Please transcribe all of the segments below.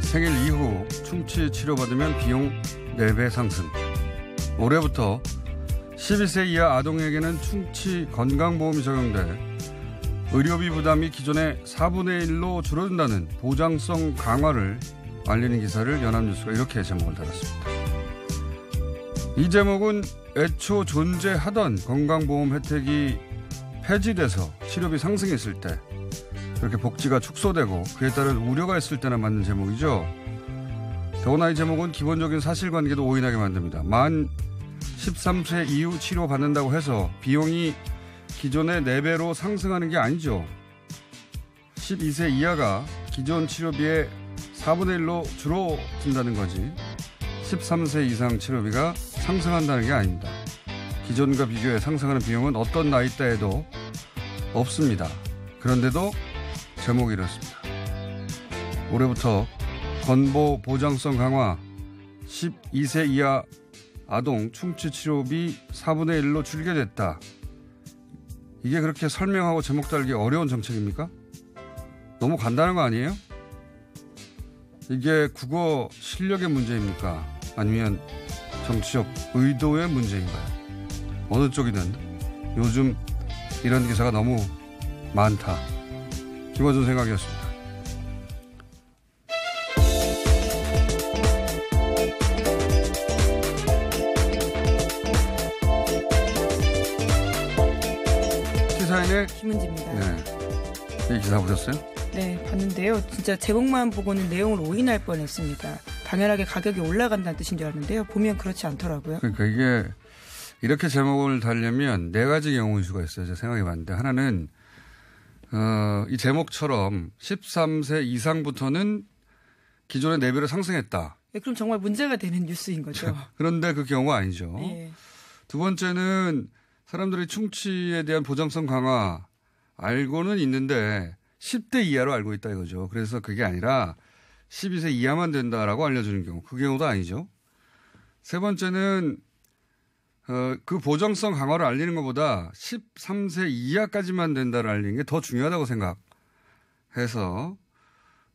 생일 이후 충치 치료받으면 비용 4배 상승. 올해부터 12세 이하 아동에게는 충치 건강보험이 적용돼 의료비 부담이 기존의 4분의 1로 줄어든다는 보장성 강화를 알리는 기사를 연합뉴스가 이렇게 제목을 달았습니다. 이 제목은 애초 존재하던 건강보험 혜택이 폐지돼서 치료비 상승했을 때, 그렇게 복지가 축소되고 그에 따른 우려가 있을 때나 맞는 제목이죠. 더구나 이 제목은 기본적인 사실관계도 오인하게 만듭니다. 만 13세 이후 치료받는다고 해서 비용이 기존의 4배로 상승하는 게 아니죠. 12세 이하가 기존 치료비의 4분의 1로 줄어든다는 거지 13세 이상 치료비가 상승한다는 게 아닙니다. 기존과 비교해 상승하는 비용은 어떤 나이대에도 없습니다. 그런데도 제목이 이렇습니다. 올해부터 건보 보장성 강화, 12세 이하 아동 충치 치료비 4분의 1로 줄게 됐다. 이게 그렇게 설명하고 제목 달기 어려운 정책입니까? 너무 간단한 거 아니에요? 이게 국어 실력의 문제입니까? 아니면 정치적 의도의 문제인가요? 어느 쪽이든 요즘 이런 기사가 너무 많다. 김어준 생각이었습니다. 시사인의 김은지입니다. 네. 이 기사 보셨어요? 네, 봤는데요. 진짜 제목만 보고는 내용을 오인할 뻔했습니다. 당연하게 가격이 올라간다는 뜻인 줄 알았는데요. 보면 그렇지 않더라고요. 그러니까 이게 이렇게 제목을 달려면 4가지 경우일 수가 있어요. 제가 생각해 봤는데 하나는 이 제목처럼 13세 이상부터는 기존의 4배로 상승했다. 네, 그럼 정말 문제가 되는 뉴스인 거죠. 그런데 그 경우가 아니죠. 네. 두 번째는 사람들이 충치에 대한 보장성 강화 알고는 있는데 10대 이하로 알고 있다 이거죠. 그래서 그게 아니라 12세 이하만 된다라고 알려주는 경우. 그 경우도 아니죠. 세 번째는 그 보장성 강화를 알리는 것보다 13세 이하까지만 된다를 알리는 게 더 중요하다고 생각해서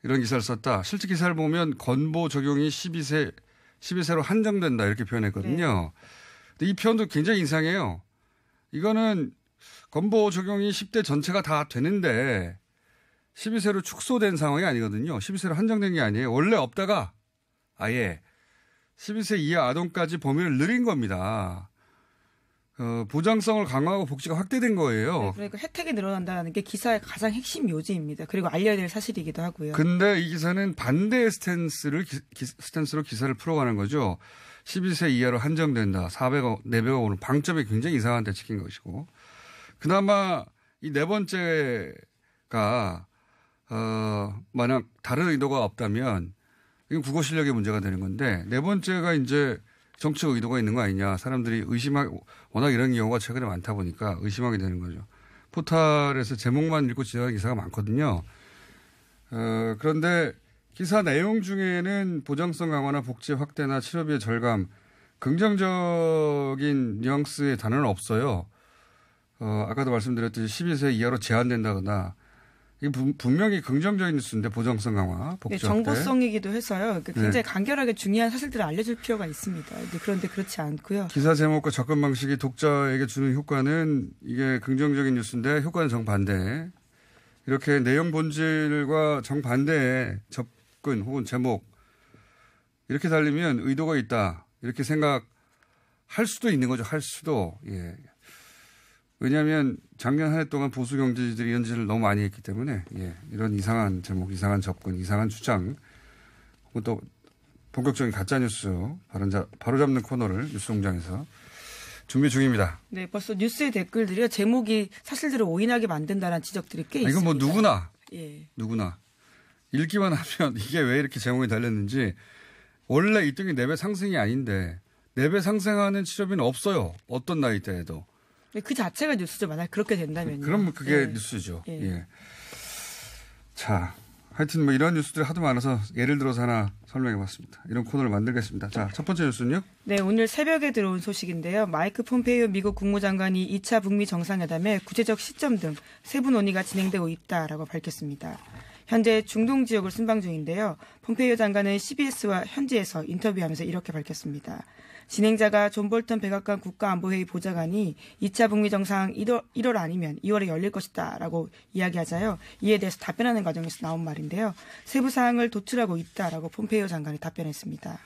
이런 기사를 썼다. 실제 기사를 보면 건보 적용이 12세로 한정된다 이렇게 표현했거든요. 네. 근데 이 표현도 굉장히 이상해요. 이거는 건보 적용이 10대 전체가 다 되는데 12세로 축소된 상황이 아니거든요. 12세로 한정된 게 아니에요. 원래 없다가 아예 12세 이하 아동까지 범위를 늘린 겁니다. 보장성을 강화하고 복지가 확대된 거예요. 네, 그러니까 혜택이 늘어난다는 게 기사의 가장 핵심 요지입니다. 그리고 알려야 될 사실이기도 하고요. 근데 이 기사는 반대의 스탠스로 기사를 풀어가는 거죠. 12세 이하로 한정된다. 4배가 오는 방점이 굉장히 이상한 데 찍힌 것이고. 그나마 이 네 번째가 만약 다른 의도가 없다면 이건 국어 실력의 문제가 되는 건데 네 번째가 이제 정치적 의도가 있는 거 아니냐. 사람들이 워낙 이런 경우가 최근에 많다 보니까 의심하게 되는 거죠. 포털에서 제목만 읽고 지나가는 기사가 많거든요. 그런데 기사 내용 중에는 보장성 강화나 복지 확대나 치료비의 절감, 긍정적인 뉘앙스의 단어는 없어요. 아까도 말씀드렸듯이 12세 이하로 제한된다거나 이게 분명히 긍정적인 뉴스인데 보장성 강화, 복지 네, 확대. 정보성이기도 해서요. 그러니까 굉장히 네. 간결하게 중요한 사실들을 알려줄 필요가 있습니다. 그런데 그렇지 않고요. 기사 제목과 접근 방식이 독자에게 주는 효과는 이게 긍정적인 뉴스인데 효과는 정반대. 이렇게 내용 본질과 정반대의 접근 혹은 제목 이렇게 달리면 의도가 있다. 이렇게 생각할 수도 있는 거죠. 할 수도. 예. 왜냐하면 작년 한 해 동안 보수 경제지들이 이런 짓을 너무 많이 했기 때문에 예. 이런 이상한 제목, 이상한 접근, 이상한 주장 혹은 또 본격적인 가짜뉴스 바로잡는 코너를 뉴스공장에서 준비 중입니다. 네, 벌써 뉴스의 댓글들이요. 제목이 사실들을 오인하게 만든다는 지적들이 꽤 있습니다. 이건 뭐 누구나 예. 읽기만 하면 이게 왜 이렇게 제목이 달렸는지 원래 이 등이 4배 상승이 아닌데 4배 상승하는 치료비는 없어요. 어떤 나이대에도. 네, 그 자체가 뉴스죠. 만약 그렇게 된다면요. 그럼 그게 예. 뉴스죠. 예. 예. 자, 하여튼 뭐 이런 뉴스들이 하도 많아서 예를 들어서 하나 설명해 봤습니다. 이런 코너를 만들겠습니다. 자, 첫 번째 뉴스는요? 네, 오늘 새벽에 들어온 소식인데요. 마이크 폼페이오 미국 국무장관이 2차 북미 정상회담의 구체적 시점 등 세부 논의가 진행되고 있다라고 밝혔습니다. 현재 중동 지역을 순방 중인데요. 폼페이오 장관은 CBS와 현지에서 인터뷰하면서 이렇게 밝혔습니다. 진행자가 존 볼턴 백악관 국가안보회의 보좌관이 2차 북미 정상 1월 아니면 2월에 열릴 것이다 라고 이야기하자요. 이에 대해서 답변하는 과정에서 나온 말인데요. 세부 사항을 도출하고 있다라고 폼페이오 장관이 답변했습니다.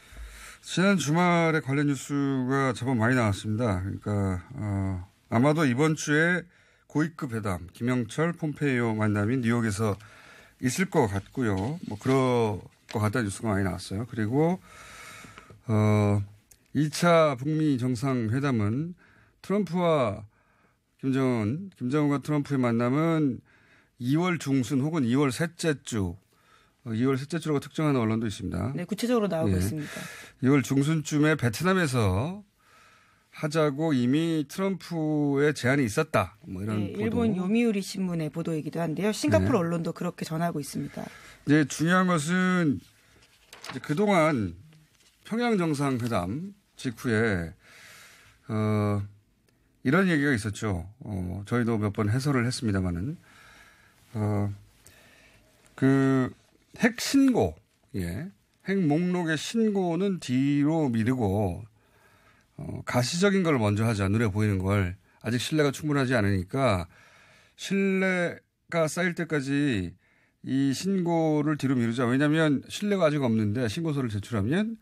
지난 주말에 관련 뉴스가 제법 많이 나왔습니다. 그러니까 아마도 이번 주에 고위급 회담, 김영철, 폼페이오 만남이 뉴욕에서 있을 것 같고요. 뭐 그럴 것 같다는 뉴스가 많이 나왔어요. 그리고 2차 북미 정상회담은 트럼프와 김정은과 트럼프의 만남은 2월 중순 혹은 2월 셋째 주라고 특정하는 언론도 있습니다. 네, 구체적으로 나오고 있습니다. 2월 중순쯤에 베트남에서 하자고 이미 트럼프의 제안이 있었다. 뭐 이런 보도. 일본 요미우리 신문의 보도이기도 한데요. 싱가포르 언론도 그렇게 전하고 있습니다. 이제 중요한 것은 이제 그동안 평양 정상회담 직후에 이런 얘기가 있었죠. 저희도 몇 번 해설을 했습니다마는 그 핵 신고, 핵 목록의 신고는 뒤로 미루고 가시적인 걸 먼저 하자. 눈에 보이는 걸. 아직 신뢰가 충분하지 않으니까 신뢰가 쌓일 때까지 이 신고를 뒤로 미루자. 왜냐하면 신뢰가 아직 없는데 신고서를 제출하면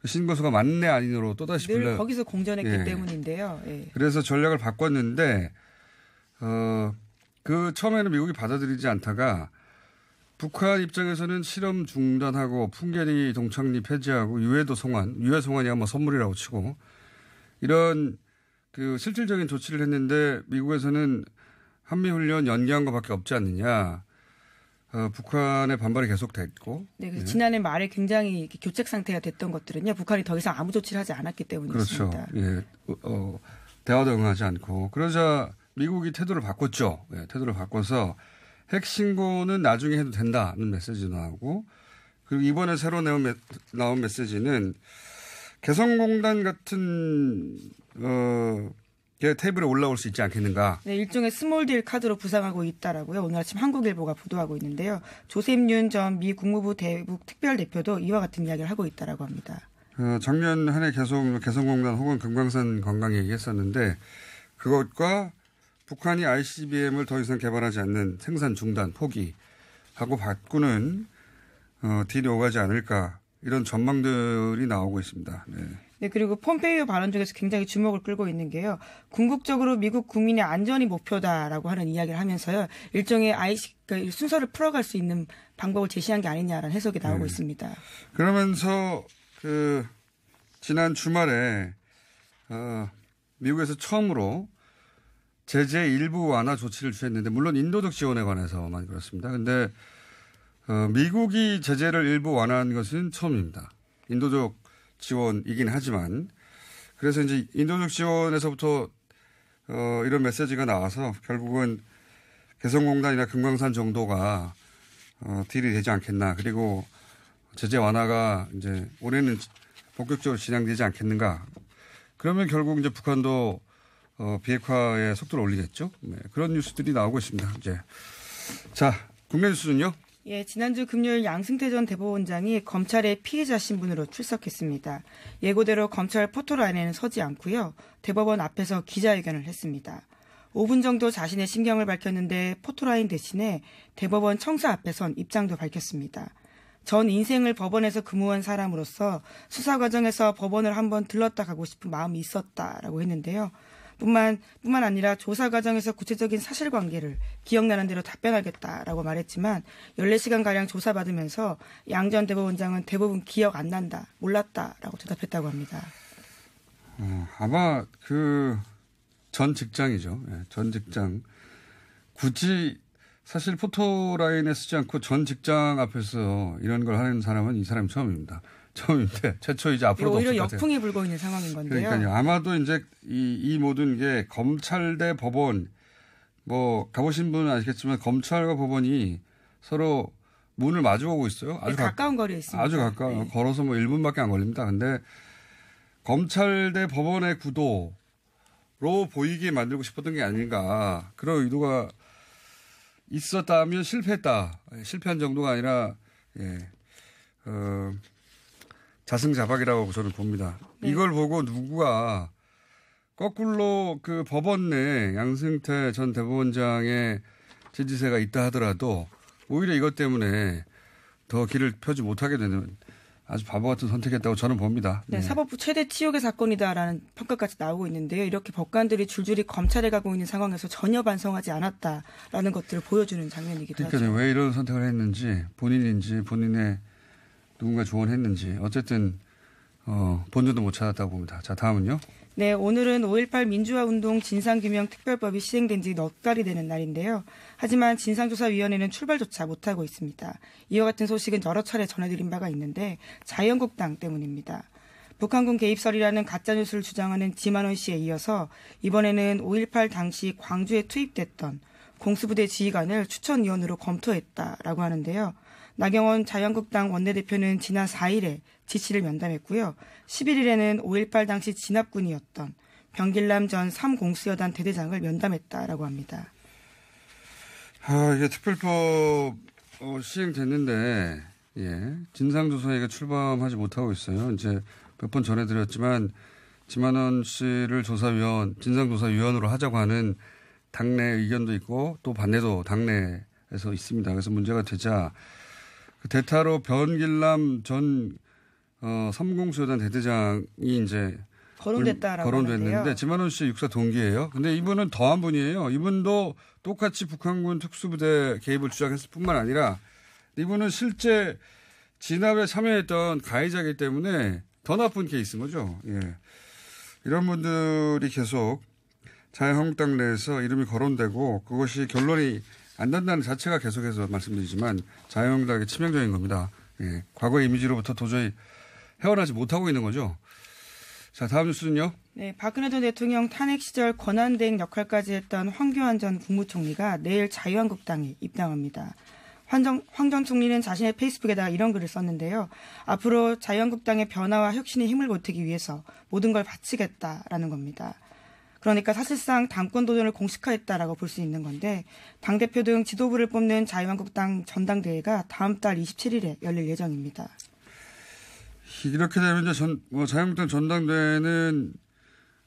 그 신고서가 맞네 아니냐로 또다시 늘 거기서 공전했기 때문인데요. 그래서 전략을 바꿨는데 그 처음에는 미국이 받아들이지 않다가 북한 입장에서는 실험 중단하고 풍계리 동창리 폐지하고 유해 송환이야 뭐 선물이라고 치고 이런 그 실질적인 조치를 했는데 미국에서는 한미훈련 연기한 것밖에 없지 않느냐. 북한의 반발이 계속됐고. 네, 그래서 지난해 말에 굉장히 교착 상태가 됐던 것들은요. 북한이 더 이상 아무 조치를 하지 않았기 때문이었습니다. 그렇죠. 대화도 응하지 않고. 그러자 미국이 태도를 바꿨죠. 태도를 바꿔서 핵 신고는 나중에 해도 된다는 메시지도 나오고 그리고 이번에 새로 나온 메시지는 개성공단 같은 테이블에 올라올 수 있지 않겠는가. 네, 일종의 스몰딜 카드로 부상하고 있다라고요. 오늘 아침 한국일보가 보도하고 있는데요. 조셉 윤 전 미 국무부 대북 특별대표도 이와 같은 이야기를 하고 있다라고 합니다. 작년 한 해 개성공단 혹은 금강산 관광 얘기했었는데 그것과 북한이 ICBM을 더 이상 개발하지 않는 생산 중단 포기하고 바꾸는 딜이 오가지 않을까 이런 전망들이 나오고 있습니다. 네, 그리고 폼페이오 발언 중에서 굉장히 주목을 끌고 있는 게요. 궁극적으로 미국 국민의 안전이 목표다라고 하는 이야기를 하면서요. 일종의 그러니까 순서를 풀어갈 수 있는 방법을 제시한 게 아니냐라는 해석이 나오고 있습니다. 그러면서 지난 주말에 미국에서 처음으로 제재 일부 완화 조치를 취했는데 물론 인도적 지원에 관해서만 그렇습니다. 그런데 미국이 제재를 일부 완화한 것은 처음입니다. 인도적 지원이긴 하지만 그래서 이제 인도적 지원에서부터 이런 메시지가 나와서 결국은 개성공단이나 금강산 정도가 딜이 되지 않겠나. 그리고 제재 완화가 이제 올해는 본격적으로 진행되지 않겠는가. 그러면 결국 이제 북한도 비핵화의 속도를 올리겠죠. 네, 그런 뉴스들이 나오고 있습니다. 이제 자, 국내 뉴스는요. 예, 지난주 금요일 양승태 전 대법원장이 검찰의 피해자 신분으로 출석했습니다. 예고대로 검찰 포토라인에는 서지 않고요. 대법원 앞에서 기자회견을 했습니다. 5분 정도 자신의 심경을 밝혔는데 포토라인 대신에 대법원 청사 앞에 선 입장도 밝혔습니다. 전 인생을 법원에서 근무한 사람으로서 수사 과정에서 법원을 한번 들렀다 가고 싶은 마음이 있었다라고 했는데요. 뿐만 아니라 조사 과정에서 구체적인 사실관계를 기억나는 대로 답변하겠다라고 말했지만 14시간가량 조사받으면서 양 전 대법원장은 대부분 기억 안 난다, 몰랐다라고 대답했다고 합니다. 아마 전 직장이죠. 전 직장. 굳이 사실 포토라인에 쓰지 않고 전 직장 앞에서 이런 걸 하는 사람은 이 사람이 처음입니다. 처음인데 최초이자 앞으로도 없을 것 오히려 같아요. 역풍이 불고 있는 상황인 건데요. 그러니까요. 아마도 이제 이 모든 게 검찰 대 법원 뭐 가보신 분은 아시겠지만 검찰과 법원이 서로 문을 마주보고 있어요. 아주 가까운 거리에 있습니다. 아주 가까워. 네. 걸어서 뭐 1분밖에 안 걸립니다. 근데 검찰 대 법원의 구도로 보이게 만들고 싶었던 게 아닌가. 그런 의도가 있었다면 실패했다. 실패한 정도가 아니라 자승자박이라고 저는 봅니다. 네. 이걸 보고 누구가 거꾸로 그 법원 내 양승태 전 대법원장의 지지세가 있다 하더라도 오히려 이것 때문에 더 길을 펴지 못하게 되는 아주 바보 같은 선택했다고 저는 봅니다. 네, 사법부 최대 치욕의 사건이다라는 평가까지 나오고 있는데요. 이렇게 법관들이 줄줄이 검찰에 가고 있는 상황에서 전혀 반성하지 않았다라는 것들을 보여주는 장면이기도 하죠. 그러니까 왜 이런 선택을 했는지 본인인지 본인의 누군가 조언했는지 어쨌든 본전도 못 찾았다고 봅니다. 자, 다음은요. 네, 오늘은 5.18 민주화운동 진상규명특별법이 시행된 지 넉 달이 되는 날인데요. 하지만 진상조사위원회는 출발조차 못하고 있습니다. 이와 같은 소식은 여러 차례 전해드린 바가 있는데 자유한국당 때문입니다. 북한군 개입설이라는 가짜뉴스를 주장하는 지만원 씨에 이어서 이번에는 5.18 당시 광주에 투입됐던 공수부대 지휘관을 추천위원으로 검토했다라고 하는데요. 나경원 자유한국당 원내대표는 지난 4일에 지시를 면담했고요. 11일에는 5.18 당시 진압군이었던 병길남 전 3공수여단 대대장을 면담했다라고 합니다. 이게 특별법 시행됐는데 진상조사에게 출범하지 못하고 있어요. 이제 몇 번 전해드렸지만 지만원 씨를 진상조사위원으로 하자고 하는 당내 의견도 있고 또 반대도 당내에서 있습니다. 그래서 문제가 되자 그 대타로 변길남 전 3공수여단 대대장이 이제 거론됐는데 지만원 씨 육사 동기예요. 근데 이분은 더한 분이에요. 이분도 똑같이 북한군 특수부대 개입을 주장했을 뿐만 아니라 이분은 실제 진압에 참여했던 가해자이기 때문에 더 나쁜 케이스인 거죠. 이런 분들이 계속 자유한국당 내에서 이름이 거론되고 그것이 결론이 안 난다는 자체가 계속해서 말씀드리지만 자유한국당의 치명적인 겁니다. 과거의 이미지로부터 도저히 헤어나지 못하고 있는 거죠. 자, 다음 뉴스는요. 네, 박근혜 전 대통령 탄핵 시절 권한대행 역할까지 했던 황교안 전 국무총리가 내일 자유한국당에 입당합니다. 황 전 총리는 자신의 페이스북에다가 이런 글을 썼는데요. 앞으로 자유한국당의 변화와 혁신에 힘을 보태기 위해서 모든 걸 바치겠다라는 겁니다. 그러니까 사실상 당권 도전을 공식화했다라고 볼 수 있는 건데 당대표 등 지도부를 뽑는 자유한국당 전당대회가 다음 달 27일에 열릴 예정입니다. 이렇게 되면 이제 자유한국당 전당대회는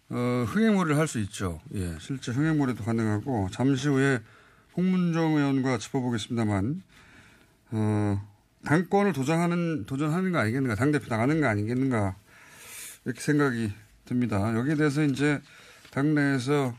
흥행몰이를 할 수 있죠. 실제 흥행몰이도 가능하고 잠시 후에 홍문종 의원과 짚어보겠습니다만 당권을 도전하는 거 아니겠는가, 당대표 나가는 거 아니겠는가 이렇게 생각이 듭니다. 여기에 대해서 이제 당내에서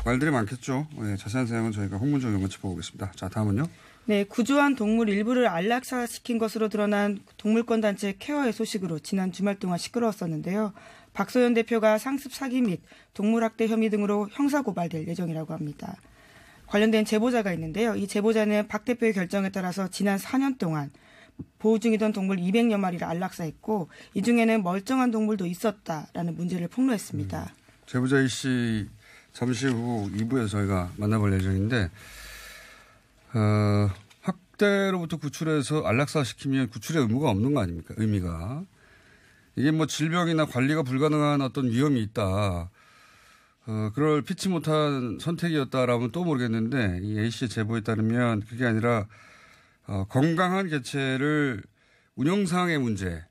말들이 많겠죠. 자세한 사항은 저희가 홍문종 의원과 짚어보겠습니다. 자, 다음은요. 네, 구조한 동물 일부를 안락사시킨 것으로 드러난 동물권 단체 케어의 소식으로 지난 주말 동안 시끄러웠었는데요. 박소연 대표가 상습 사기 및 동물학대 혐의 등으로 형사고발될 예정이라고 합니다. 관련된 제보자가 있는데요. 이 제보자는 박 대표의 결정에 따라서 지난 4년 동안 보호 중이던 동물 200여 마리를 안락사했고 이 중에는 멀쩡한 동물도 있었다라는 문제를 폭로했습니다. 제보자 이 씨 잠시 후 2부에서 저희가 만나볼 예정인데 학대로부터 구출해서 안락사시키면 구출의 의무가 없는 거 아닙니까? 의미가. 이게 뭐 질병이나 관리가 불가능한 어떤 위험이 있다. 그걸 피치 못한 선택이었다라면 또 모르겠는데 이 A씨의 제보에 따르면 그게 아니라 건강한 개체를 운영상의 문제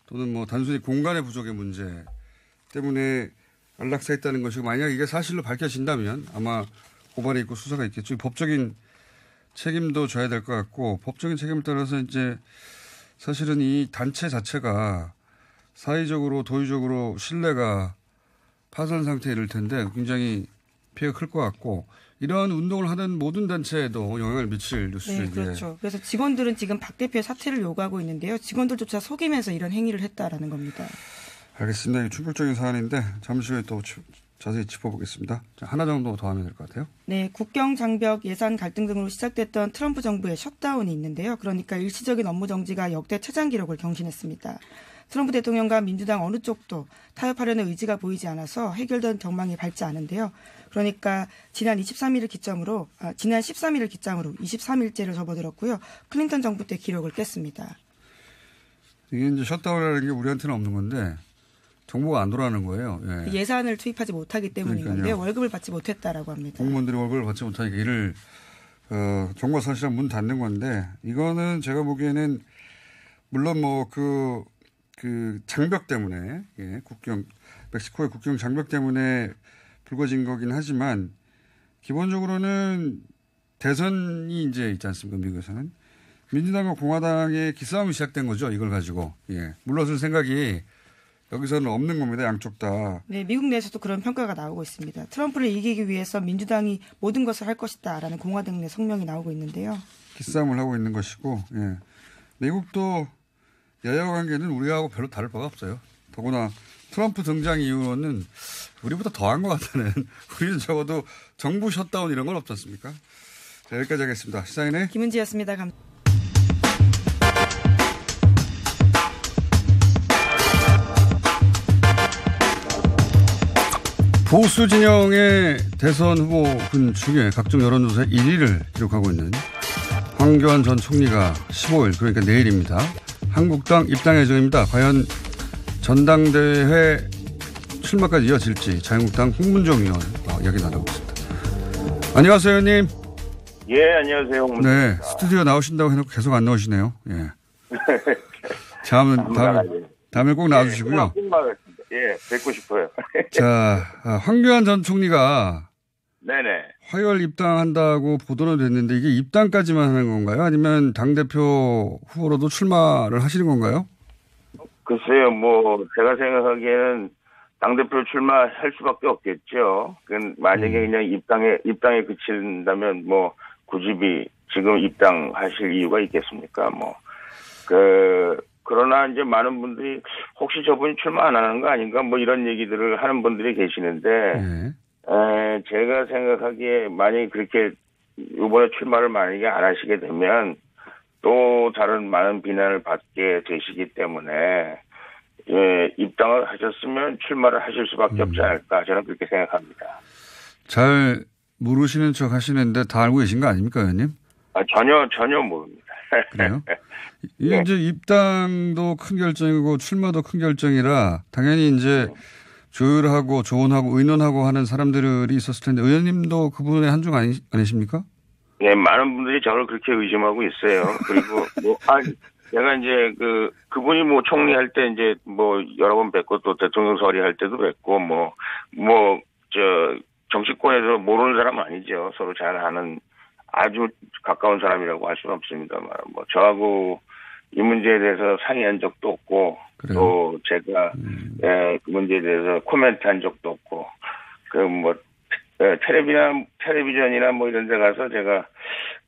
또는 뭐 단순히 공간의 부족의 문제 때문에 안락사했다는 것이고 만약 이게 사실로 밝혀진다면 아마 고발이 있고 수사가 있겠죠. 법적인 책임도 져야 될 것 같고 법적인 책임을 따라서 이제 사실은 이 단체 자체가 사회적으로 도의적으로 신뢰가 파산 상태에 이를 텐데 굉장히 피해가 클 것 같고 이러한 운동을 하는 모든 단체에도 영향을 미칠 뉴스죠. 네, 그렇죠. 그래서 직원들은 지금 박 대표의 사퇴를 요구하고 있는데요. 직원들조차 속이면서 이런 행위를 했다라는 겁니다. 알겠습니다. 이게 충격적인 사안인데 잠시 후에 또 자세히 짚어보겠습니다. 자, 하나 정도 더 하면 될 것 같아요. 네, 국경 장벽 예산 갈등 등으로 시작됐던 트럼프 정부의 셧다운이 있는데요. 그러니까 일시적인 업무 정지가 역대 최장 기록을 경신했습니다. 트럼프 대통령과 민주당 어느 쪽도 타협하려는 의지가 보이지 않아서 해결된 전망이 밝지 않은데요. 그러니까 지난 13일을 기점으로 23일째를 접어들었고요. 클린턴 정부 때 기록을 깼습니다. 이게 이제 셧다운이라는 게 우리한테는 없는 건데 정부가 안 돌아가는 거예요. 예산을 투입하지 못하기 때문인 건데요. 월급을 받지 못했다라고 합니다. 공무원들이 월급을 받지 못하니까 일을 정보 사실상 문 닫는 건데 이거는 제가 보기에는 물론 뭐 그 장벽 때문에 멕시코의 국경 장벽 때문에 불거진 거긴 하지만 기본적으로는 대선이 이제 있지 않습니까? 미국에서는 민주당과 공화당의 기싸움이 시작된 거죠. 이걸 가지고 물러설 생각이 여기서는 없는 겁니다. 양쪽 다. 네, 미국 내에서도 그런 평가가 나오고 있습니다. 트럼프를 이기기 위해서 민주당이 모든 것을 할 것이다라는 공화당 내 성명이 나오고 있는데요. 기싸움을 하고 있는 것이고, 미국도 여야 관계는 우리하고 별로 다를 바가 없어요. 더구나 트럼프 등장 이후로는 우리보다 더한 것 같다는. 우리는 적어도 정부 셧다운 이런 건 없지 않습니까? 자, 여기까지 하겠습니다. 시사인의 김은지였습니다. 보수 진영의 대선 후보군 중에 각종 여론조사의 1위를 기록하고 있는 황교안 전 총리가 15일, 그러니까 내일입니다. 한국당 입당 예정입니다. 과연 전당대회 출마까지 이어질지 자유한국당 홍문정 의원 이야기 나누고 있습니다. 안녕하세요, 의원님. 예, 안녕하세요. 네, 스튜디오 나오신다고 해놓고 계속 안 나오시네요. 예. 다음에 꼭 나와주시고요. 예, 뵙고 싶어요. 자, 황교안 전 총리가 네네. 화요일 입당한다고 보도는 됐는데 이게 입당까지만 하는 건가요? 아니면 당대표 후보로도 출마를 하시는 건가요? 글쎄요, 뭐 제가 생각하기에는 당대표 출마할 수밖에 없겠죠. 만약에 그냥 입당에 그친다면 뭐 굳이 지금 입당하실 이유가 있겠습니까? 그러나 이제 많은 분들이 혹시 저분이 출마 안 하는 거 아닌가 뭐 이런 얘기들을 하는 분들이 계시는데 제가 생각하기에 만약에 그렇게 이번에 출마를 만약에 안 하시게 되면 또 다른 많은 비난을 받게 되시기 때문에 입당을 하셨으면 출마를 하실 수밖에 없지 않을까 저는 그렇게 생각합니다. 잘 모르시는 척 하시는데 다 알고 계신 거 아닙니까, 의원님? 전혀 모릅니다. 그래요? 이게 이제 입당도 큰 결정이고 출마도 큰 결정이라 당연히 이제 조율하고 조언하고 의논하고 하는 사람들이 있었을 텐데 의원님도 그분의 한 중 아니십니까? 네, 많은 분들이 저를 그렇게 의심하고 있어요. 그리고 제가 이제 그분이 총리할 때 이제 여러 번 뵙고 또 대통령 서리할 때도 뵙고 정치권에서 모르는 사람은 아니죠. 서로 잘 아는 아주 가까운 사람이라고 할 수는 없습니다만 저하고 이 문제에 대해서 상의한 적도 없고 그래요? 또 제가 그 문제에 대해서 코멘트한 적도 없고 텔레비전이나 이런 데 가서 제가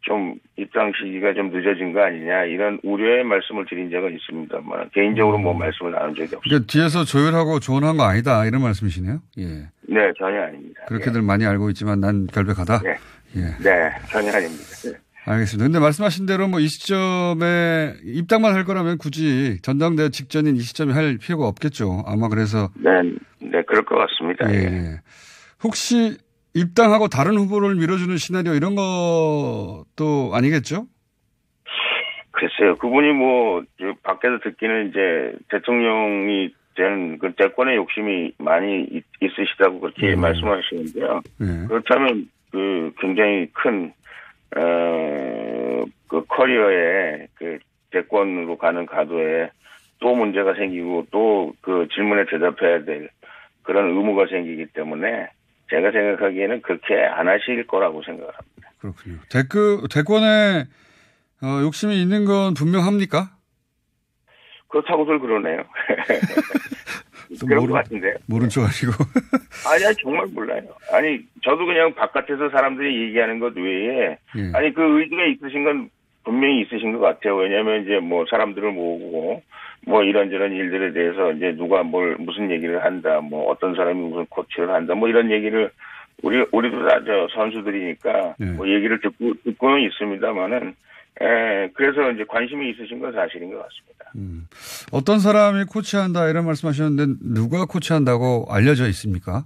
좀 입당 시기가 좀 늦어진 거 아니냐 이런 우려의 말씀을 드린 적은 있습니다만 개인적으로 말씀을 나눈 적이 없습니다. 그러니까 뒤에서 조율하고 조언한 거 아니다 이런 말씀이시네요. 예. 네, 전혀 아닙니다. 그렇게들 많이 알고 있지만 난 결백하다. 네, 전혀 아닙니다. 네. 알겠습니다. 근데 말씀하신 대로 이 시점에 입당만 할 거라면 굳이 전당대회 직전인 이 시점에 할 필요가 없겠죠. 아마 그래서. 네, 그럴 것 같습니다. 예. 혹시 입당하고 다른 후보를 밀어주는 시나리오 이런 것도 아니겠죠? 글쎄요. 그분이 밖에서 듣기는 이제 대통령이 된 그 대권의 욕심이 많이 있으시다고 그렇게 말씀하시는데요. 그렇다면 굉장히 큰 커리어에 대권으로 가는 가도에 또 문제가 생기고 또 질문에 대답해야 될 그런 의무가 생기기 때문에 제가 생각하기에는 그렇게 안 하실 거라고 생각합니다. 그렇군요. 대권에 욕심이 있는 건 분명합니까? 그렇다고들 그러네요. 그런 것 같은데요. 모른 척 하시고. 아니, 정말 몰라요. 아니, 저도 그냥 바깥에서 사람들이 얘기하는 것 외에, 아니, 그 의지가 있으신 건 분명히 있으신 것 같아요. 왜냐면 이제 사람들을 모으고, 이런저런 일들에 대해서 이제 누가 무슨 얘기를 한다, 어떤 사람이 무슨 코치를 한다, 이런 얘기를, 우리도 다 선수들이니까, 얘기를 듣고는 있습니다만은, 그래서 이제 관심이 있으신 건 사실인 것 같습니다. 어떤 사람이 코치한다 이런 말씀하셨는데 누가 코치한다고 알려져 있습니까?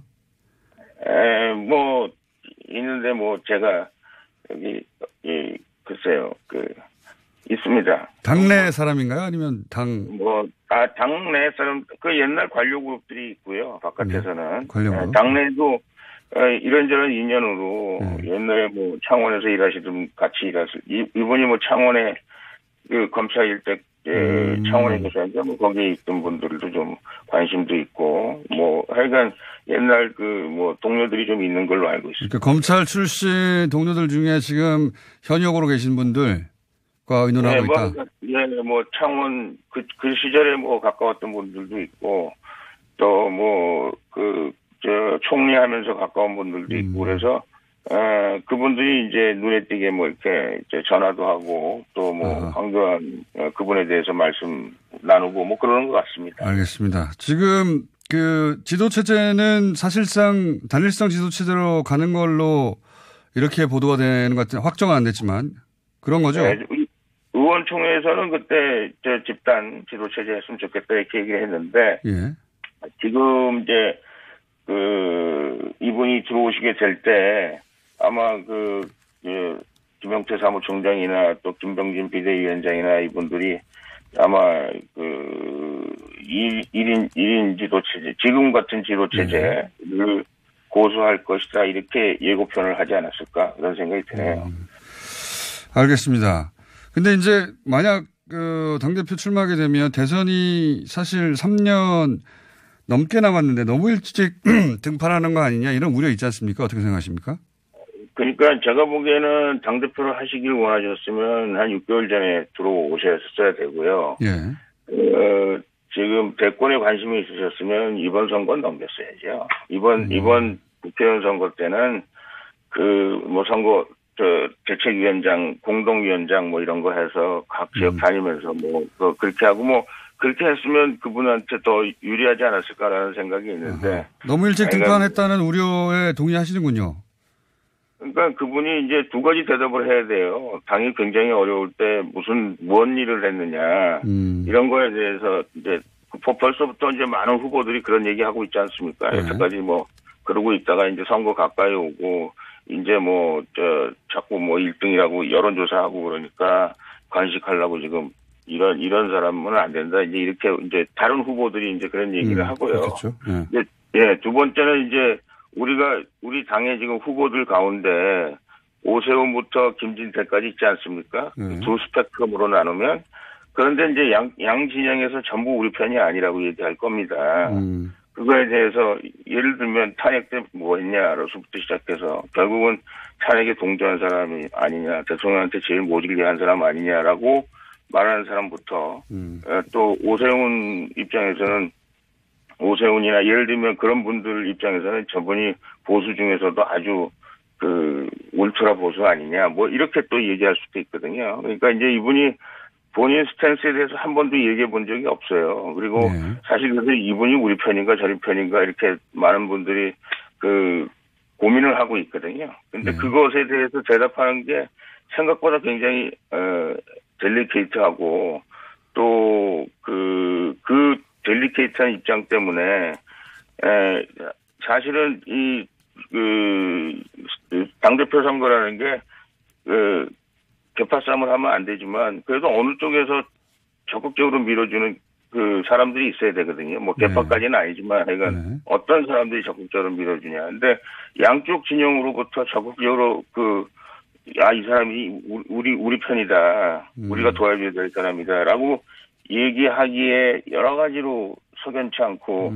있는데 제가 여기 글쎄요 있습니다. 당내 사람인가요? 아니면 당내 사람 옛날 관료 그룹들이 있고요. 바깥에서는 관료 그룹. 당내도 이런저런 인연으로 옛날에 뭐 창원에서 일하시던 같이 이분이 뭐 창원에 그 검찰 일대 창원에 계셨는데 뭐 거기에 있던 분들도 좀 관심도 있고 뭐 하여간 옛날 그 뭐 동료들이 좀 있는 걸로 알고 있습니다. 그러니까 검찰 출신 동료들 중에 지금 현역으로 계신 분들과 의논하고 있다. 뭐 창원 그 시절에 뭐 가까웠던 분들도 있고 또 뭐 총리하면서 가까운 분들도 있고 그래서 그분들이 이제 눈에 띄게 뭐 이렇게 전화도 하고 또 뭐 황교안 그분에 대해서 말씀 나누고 뭐 그러는 것 같습니다. 알겠습니다. 지금 그 지도체제는 사실상 단일성 지도체제로 가는 걸로 이렇게 보도가 되는 것 같은 확정은 안 됐지만 그런 거죠? 네, 의원총회에서는 그때 집단 지도체제 했으면 좋겠다 이렇게 얘기를 했는데 예. 지금 이제 이분이 들어오시게 될 때 아마 김영태 사무총장이나 또 김병진 비대위원장이나 이분들이 아마 1인 지도체제, 지금 같은 지도체제를 고수할 것이다 이렇게 예고편을 하지 않았을까 그런 생각이 드네요. 알겠습니다. 근데 이제 만약 당대표 출마하게 되면 대선이 사실 3년 넘게 남았는데 너무 일찍 등판하는 거 아니냐 이런 우려 있지 않습니까? 어떻게 생각하십니까? 그러니까 제가 보기에는 당대표를 하시길 원하셨으면 한 6개월 전에 들어오셨어야 되고요. 예. 지금 대권에 관심이 있으셨으면 이번 선거는 넘겼어야죠. 이번 국회의원 선거 때는 선거 대책위원장, 공동위원장 뭐 이런 거 해서 각 지역 다니면서 그렇게 하고 그렇게 했으면 그분한테 더 유리하지 않았을까라는 생각이 있는데. 너무 일찍 등판했다는 우려에 동의하시는군요. 그러니까 그분이 이제 두 가지 대답을 해야 돼요. 당이 굉장히 어려울 때 무슨 일을 했느냐. 이런 거에 대해서 이제 벌써부터 이제 많은 후보들이 그런 얘기 하고 있지 않습니까? 여태까지 그러고 있다가 이제 선거 가까이 오고 이제 자꾸 1등이라고 여론조사하고 그러니까 관식하려고 지금 이런 사람은 안 된다. 이렇게 다른 후보들이 이제 그런 얘기를 하고요. 그렇죠. 예, 두 번째는 이제 우리 당의 지금 후보들 가운데 오세훈부터 김진태까지 있지 않습니까? 두 스펙트럼으로 나누면 그런데 이제 양 진영에서 전부 우리 편이 아니라고 얘기할 겁니다. 그거에 대해서 예를 들면 탄핵 때 뭐 했냐로서부터 시작해서 결국은 탄핵에 동조한 사람이 아니냐, 대통령한테 제일 모질게 한 사람 아니냐라고 말하는 사람부터 또 오세훈 입장에서는 오세훈이나 예를 들면 그런 분들 입장에서는 저분이 보수 중에서도 아주 울트라 보수 아니냐 뭐 이렇게 또 얘기할 수도 있거든요. 그러니까 이제 이분이 본인 스탠스에 대해서 한 번도 얘기해 본 적이 없어요. 그리고 사실 그래서 이분이 우리 편인가 저리 편인가 이렇게 많은 분들이 고민을 하고 있거든요. 근데 그것에 대해서 대답하는 게 생각보다 굉장히 델리케이트하고 또 그 델리케이트한 입장 때문에 사실은 당대표 선거라는 게 개파싸움을 하면 안 되지만 그래도 어느 쪽에서 적극적으로 밀어주는 사람들이 있어야 되거든요. 개파까지는 아니지만 하여간 어떤 사람들이 적극적으로 밀어주냐. 근데 양쪽 진영으로부터 적극적으로 이 사람이 우리 편이다. 우리가 도와줘야 될 사람이다라고 얘기하기에 여러 가지로 석연치 않고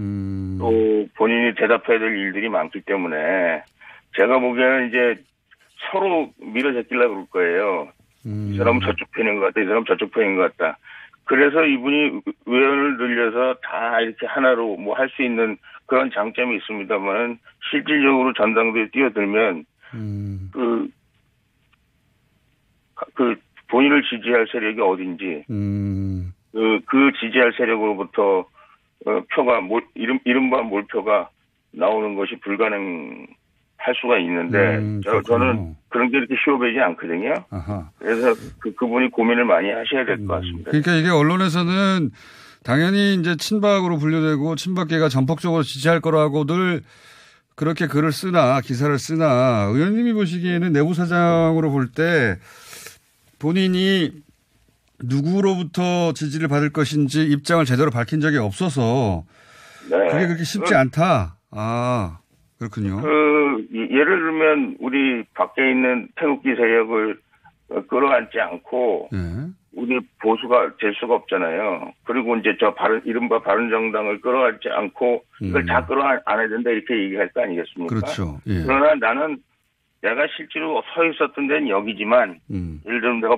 또 본인이 대답해야 될 일들이 많기 때문에 제가 보기에는 이제 서로 밀어제끼려고 그럴 거예요. 이 사람은 저쪽 편인 것 같다. 이 사람은 저쪽 편인 것 같다. 그래서 이분이 외연을 늘려서 다 이렇게 하나로 할 수 있는 그런 장점이 있습니다만은 실질적으로 전당대회에 뛰어들면 본인을 지지할 세력이 어딘지 그 지지할 세력으로부터 표가 이른바 몰표가 나오는 것이 불가능할 수가 있는데 저는 그런 게 이렇게 쉬워 보이지 않거든요. 아하. 그래서 그분이 고민을 많이 하셔야 될 것 같습니다. 그러니까 이게 언론에서는 당연히 이제 친박으로 분류되고 친박계가 전폭적으로 지지할 거라고 늘 그렇게 글을 쓰나 기사를 쓰나 의원님이 보시기에는 내부 사정으로 볼 때 본인이 누구로부터 지지를 받을 것인지 입장을 제대로 밝힌 적이 없어서 그게 그렇게 쉽지 않다. 아, 그렇군요. 예를 들면 우리 밖에 있는 태극기 세력을 끌어안지 않고 우리 보수가 될 수가 없잖아요. 그리고 이제 이른바 바른정당을 끌어안지 않고 이걸 다 끌어안아야 된다 이렇게 얘기할 거 아니겠습니까? 그렇죠. 예. 그러나 나는 내가 실제로 서 있었던 데는 여기지만 예를 들면 내가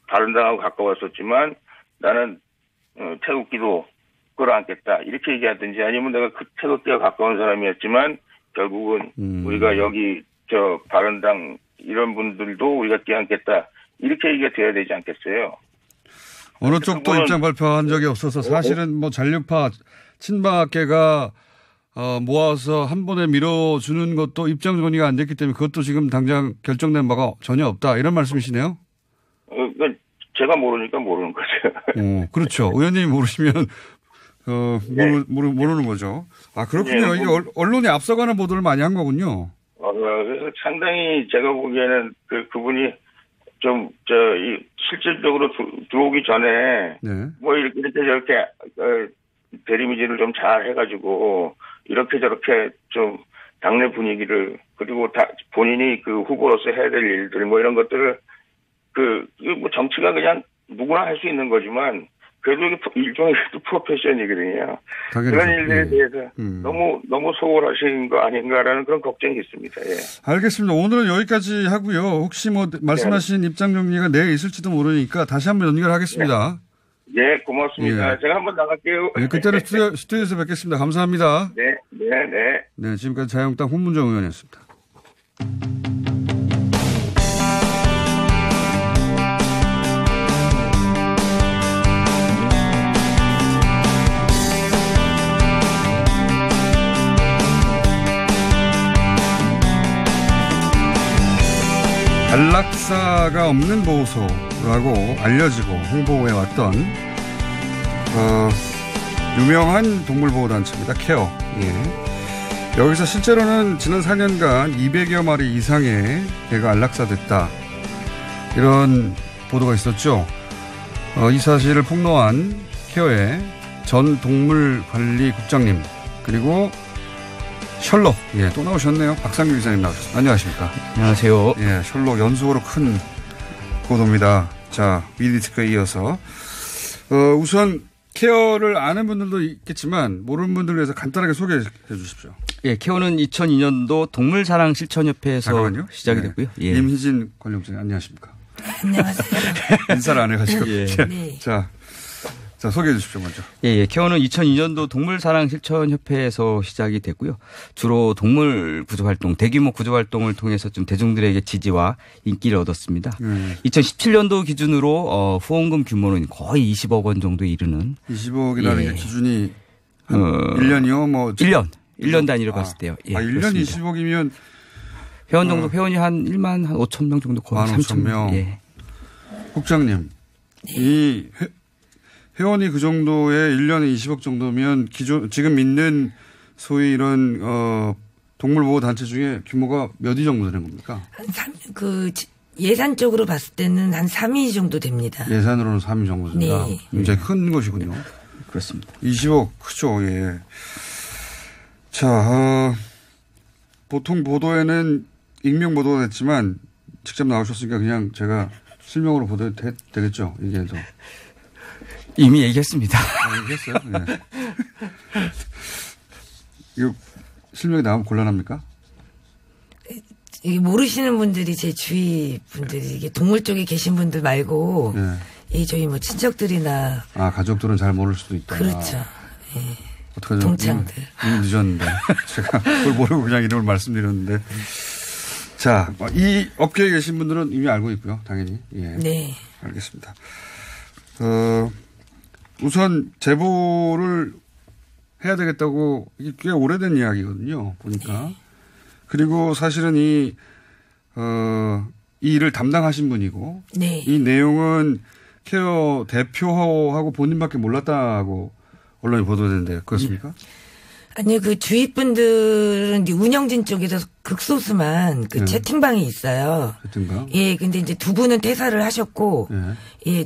바른당하고 가까웠었지만 나는 태극기도 끌어안겠다 이렇게 얘기하든지 아니면 내가 그 태극기가 가까운 사람이었지만 결국은 우리가 여기 바른당 이런 분들도 우리가 끼안겠다 이렇게 얘기가 돼야 되지 않겠어요? 어느 쪽도 입장 발표한 적이 없어서 사실은 뭐 잔류파 친박계가 모아서 한 번에 밀어주는 것도 입장 정리가 안 됐기 때문에 그것도 지금 당장 결정된 바가 전혀 없다 이런 말씀이시네요? 제가 모르니까 모르는 거죠. 그렇죠. 의원님이 모르시면 모르는 거죠. 아 그렇군요. 이게 언론이 앞서가는 보도를 많이 한 거군요. 그래서 상당히 제가 보기에는 그분이 좀 실질적으로 들어오기 전에 뭐 이렇게 저렇게 대리미질을 좀 잘 해가지고 이렇게 저렇게 좀 당내 분위기를 그리고 본인이 그 후보로서 해야 될 일들 뭐 이런 것들을 뭐 정치가 그냥 누구나 할 수 있는 거지만 그래도 이게 일종의 프로페셔널이거든요. 그런 일들에 대해서 너무 소홀하신 거 아닌가라는 그런 걱정이 있습니다. 예. 알겠습니다. 오늘은 여기까지 하고요. 혹시 뭐 말씀하신 입장 정리가 내일 있을지도 모르니까 다시 한번 연결하겠습니다. 네, 고맙습니다. 제가 한번 나갈게요. 네, 그때는 스튜디오에서 뵙겠습니다. 감사합니다. 네. 지금까지 자유한국당 홍문정 의원이었습니다. 안락사가 없는 보호소라고 알려지고 홍보해왔던 유명한 동물보호단체입니다. 케어. 예. 여기서 실제로는 지난 4년간 200여 마리 이상의 개가 안락사됐다. 이런 보도가 있었죠. 이 사실을 폭로한 케어의 전 동물관리국장님 그리고 셜록, 또 나오셨네요. 박상규 기자님 나오셨습니다. 안녕하십니까. 안녕하세요. 셜록 연속으로 큰 보도입니다. 자, 미디어에 이어서. 우선 케어를 아는 분들도 있겠지만 모르는 분들을 위해서 간단하게 소개해 주십시오. 케어는 2002년도 동물사랑 실천협회에서 잠깐만요. 시작이 됐고요. 임희진 관리국장님 안녕하십니까. 안녕하세요. 인사를 안 해가지고. 네. 자, 소개해 주십시오, 먼저. 케어는 2002년도 동물사랑 실천협회에서 시작이 됐고요. 주로 동물 구조활동, 대규모 구조활동을 통해서 좀 대중들에게 지지와 인기를 얻었습니다. 2017년도 기준으로 후원금 규모는 거의 20억 원 정도에 이르는. 20억이라는 게 기준이 1년이요? 뭐 1년 단위로 봤을 때요. 1년 그렇습니다. 20억이면 회원이 한 1만 한 5천 명 정도 거의 3천 명. 국장님, 이 회원이 그 정도의 1년에 20억 정도면 지금 있는 소위 이런 동물보호단체 중에 규모가 몇 위 정도 되는 겁니까? 예산적으로 봤을 때는 한 3위 정도 됩니다. 예산으로는 3위 정도 된다. 네. 굉장히 큰 것이군요. 그렇습니다. 20억 크죠. 예. 자, 보통 보도에는 익명 보도가 됐지만 직접 나오셨으니까 그냥 제가 실명으로 보도해도 되겠죠. 이게 더. 이미 얘기했습니다. 얘기했어요? 네. 이거 실명이 나오면 곤란합니까? 모르시는 분들이 제 주위 분들이 이게 동물 쪽에 계신 분들 말고 저희 뭐 친척들이나 가족들은 잘 모를 수도 있다. 그렇죠. 어떡하죠? 동창들. 이미 늦었는데 제가 그걸 모르고 그냥 이름을 말씀드렸는데 자, 이 업계에 계신 분들은 이미 알고 있고요. 당연히. 네. 알겠습니다. 우선 제보를 해야 되겠다고 이게 꽤 오래된 이야기거든요. 보니까. 그리고 사실은 이 일을 담당하신 분이고 이 내용은 케어 대표하고 본인밖에 몰랐다고 언론이 보도되는데 그렇습니까? 아니요, 그 주위 분들은 운영진 쪽에서 극소수만 채팅방이 있어요. 채팅방? 근데 이제 두 분은 퇴사를 하셨고,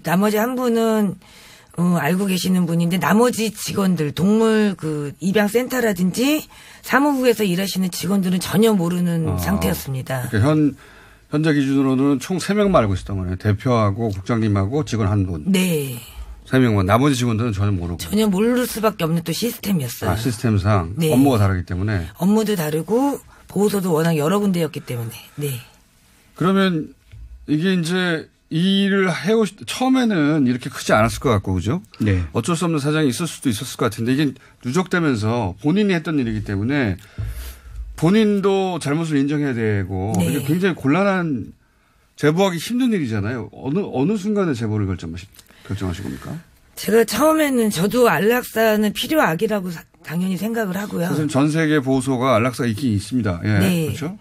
나머지 한 분은 알고 계시는 분인데 나머지 직원들 동물 그 입양센터라든지 사무부에서 일하시는 직원들은 전혀 모르는 상태였습니다. 그러니까 현재 기준으로는 총 3명만 알고 있었던 거네요. 대표하고 국장님하고 직원 한 분. 네. 3명만. 나머지 직원들은 전혀 모르고. 전혀 모를 수밖에 없는 또 시스템이었어요. 시스템상. 네. 업무가 다르기 때문에. 업무도 다르고 보호소도 워낙 여러 군데였기 때문에. 네. 그러면 이게 이제 이 일을 처음에는 이렇게 크지 않았을 것 같고, 그죠? 네. 어쩔 수 없는 사정이 있을 수도 있었을 것 같은데 이게 누적되면서 본인이 했던 일이기 때문에 본인도 잘못을 인정해야 되고 네. 이게 굉장히 곤란한 제보하기 힘든 일이잖아요. 어느 순간에 제보를 결정하신 겁니까? 제가 처음에는 저도 안락사는 필요악이라고 당연히 생각을 하고요. 사실 전 세계 보호소가 안락사가 있긴 있습니다. 예. 네. 그렇죠?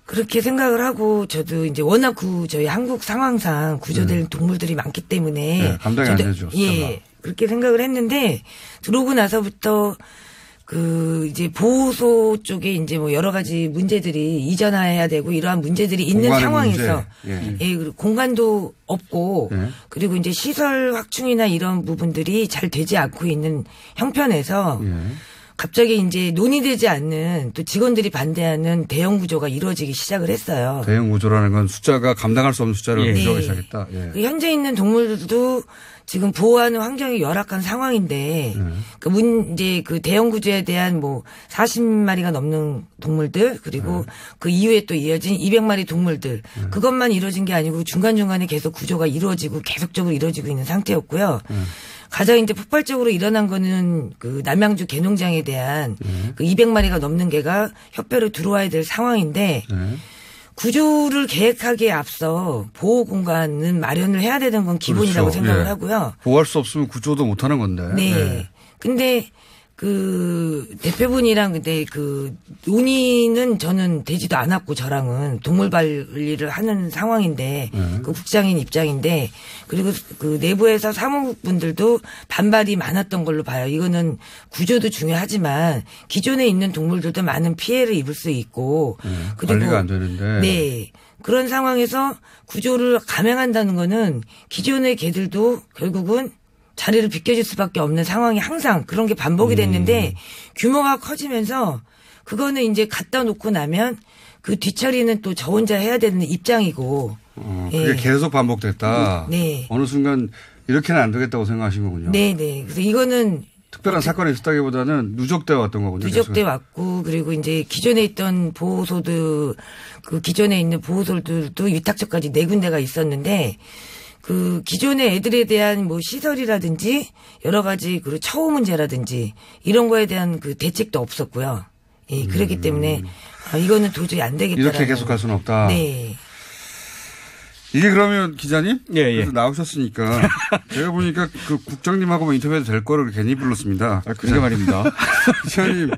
그렇게 생각을 하고 저도 이제 워낙 저희 한국 상황상 구조될 동물들이 많기 때문에 네, 감당이 안 되죠. 예. 그렇게 생각을 했는데 들어오고 나서부터 이제 보호소 쪽에 이제 뭐 여러 가지 문제들이 이전해야 되고 이러한 문제들이 있는 상황에서 문제. 예, 그리고 공간도 없고 그리고 이제 시설 확충이나 이런 부분들이 잘 되지 않고 있는 형편에서 갑자기 이제 논의되지 않는 또 직원들이 반대하는 대형 구조가 이루어지기 시작을 했어요. 대형 구조라는 건 숫자가 감당할 수 없는 숫자를 구조하기 시작했다. 그 현재 있는 동물들도 지금 보호하는 환경이 열악한 상황인데 이제 그 대형 구조에 대한 뭐 40마리가 넘는 동물들 그리고 그 이후에 또 이어진 200마리 동물들 그것만 이루어진 게 아니고 중간중간에 계속 구조가 이루어지고 계속적으로 이루어지고 있는 상태였고요. 가장 이제 폭발적으로 일어난 거는 그 남양주 개농장에 대한 그 200마리가 넘는 개가 협회로 들어와야 될 상황인데 구조를 계획하기에 앞서 보호 공간은 마련을 해야 되는 건 기본이라고 그렇죠. 생각을 하고요. 보호할 수 없으면 구조도 못 하는 건데. 네. 근데 대표분이랑 근데 논의는 저는 되지도 않았고 저랑은 동물 관리를 하는 상황인데 그 국장인 입장인데 그리고 그 내부에서 사무분들도 반발이 많았던 걸로 봐요. 이거는 구조도 중요하지만 기존에 있는 동물들도 많은 피해를 입을 수 있고 그리고 관리가 안 되는데. 네. 그런 상황에서 구조를 감행한다는 거는 기존의 개들도 결국은 자리를 비켜줄 수밖에 없는 상황이 항상 그런 게 반복이 됐는데 규모가 커지면서 그거는 이제 갖다 놓고 나면 그 뒤처리는 또 저 혼자 해야 되는 입장이고. 그게 계속 반복됐다. 네. 어느 순간 이렇게는 안 되겠다고 생각하신 거군요. 네네. 그래서 이거는 특별한 사건이 있었다기보다는 누적돼 왔던 거군요. 누적돼 왔고 그리고 이제 기존에 있던 보호소들 그 기존에 있는 보호소들도 위탁처까지 4군데가 있었는데 그 기존의 애들에 대한 뭐 시설이라든지 여러 가지 그리고 처우 문제라든지 이런 거에 대한 그 대책도 없었고요. 예, 그렇기 때문에 이거는 도저히 안 되겠다. 이렇게 계속할 수는 없다. 네. 이게 그러면 기자님? 예. 그래서 나오셨으니까 제가 보니까 그 국장님하고 괜히 될 거를 괜히 불렀습니다. 그러게 말입니다. 기자님,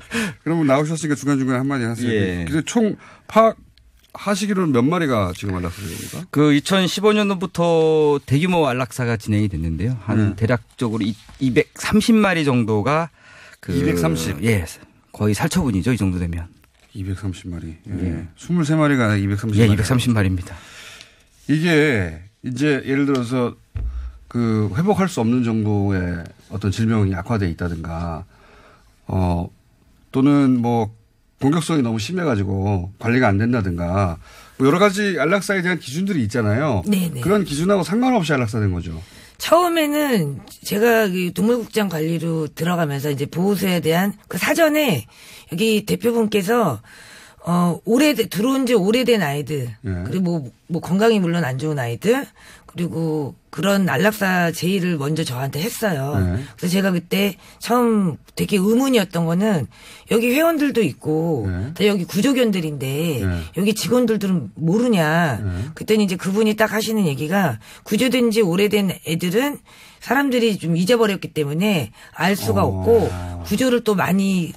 그러면 나오셨으니까 중간중간에 한마디 하세요. 예. 그래서 총 하시기로는 몇 마리가 지금 안락사입니까? 그 2015년도부터 대규모 안락사가 진행이 됐는데요. 한 대략적으로 230마리 정도가 230? 예. 거의 살처분이죠. 이 정도 되면. 230마리. 예. 23마리가 아니라 230마리. 예, 230마리입니다. 이게 이제 예를 들어서 그 회복할 수 없는 정도의 어떤 질병이 약화되어 있다든가 또는 뭐 공격성이 너무 심해가지고 관리가 안 된다든가 뭐 여러 가지 안락사에 대한 기준들이 있잖아요. 네네. 그런 기준하고 상관없이 안락사된 거죠. 처음에는 제가 동물국장 관리로 들어가면서 이제 보호소에 대한 그 사전에 여기 대표분께서 들어온 지 오래된 아이들, 그리고 뭐 건강이 물론 안 좋은 아이들, 그리고 그런 안락사 제의를 먼저 저한테 했어요. 그래서 제가 그때 처음 되게 의문이었던 거는 여기 회원들도 있고, 여기 구조견들인데, 여기 직원들은 모르냐. 그랬더니 이제 그분이 딱 하시는 얘기가 구조된 지 오래된 애들은 사람들이 좀 잊어버렸기 때문에 알 수가 없고, 구조를 또 많이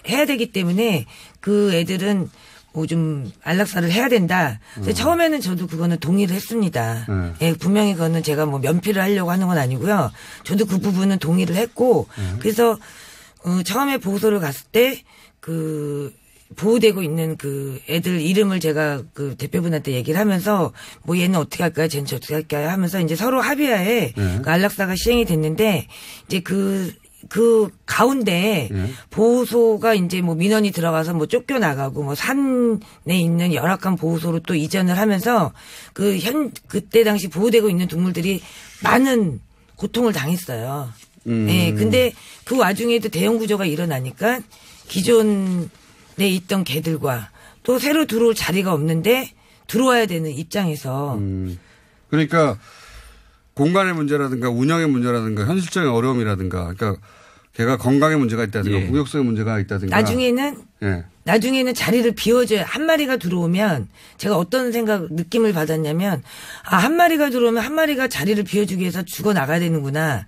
해야 되기 때문에 그 애들은 뭐 좀 안락사를 해야 된다. 그래서 처음에는 저도 그거는 동의를 했습니다. 예, 분명히 그거는 제가 뭐 면피를 하려고 하는 건 아니고요. 저도 그 부분은 동의를 했고 그래서 처음에 보호소를 갔을 때 보호되고 있는 그 애들 이름을 제가 그 대표분한테 얘기를 하면서 뭐 얘는 어떻게 할까요? 쟤는 어떻게 할까요? 하면서 이제 서로 합의하에 그 안락사가 시행이 됐는데 이제 그 가운데 보호소가 이제 뭐 민원이 들어가서 뭐 쫓겨나가고 뭐 산에 있는 열악한 보호소로 또 이전을 하면서 그때 당시 보호되고 있는 동물들이 많은 고통을 당했어요. 네, 근데 그 와중에도 대형 구조가 일어나니까 기존에 있던 개들과 또 새로 들어올 자리가 없는데 들어와야 되는 입장에서. 그러니까 공간의 문제라든가 운영의 문제라든가 현실적인 어려움이라든가 그러니까 걔가 건강에 문제가 있다든가 공격성에 문제가 있다든가. 나중에는 자리를 비워줘야 한 마리가 들어오면 제가 어떤 느낌을 받았냐면 한 마리가 들어오면 한 마리가 자리를 비워주기 위해서 죽어 나가야 되는구나.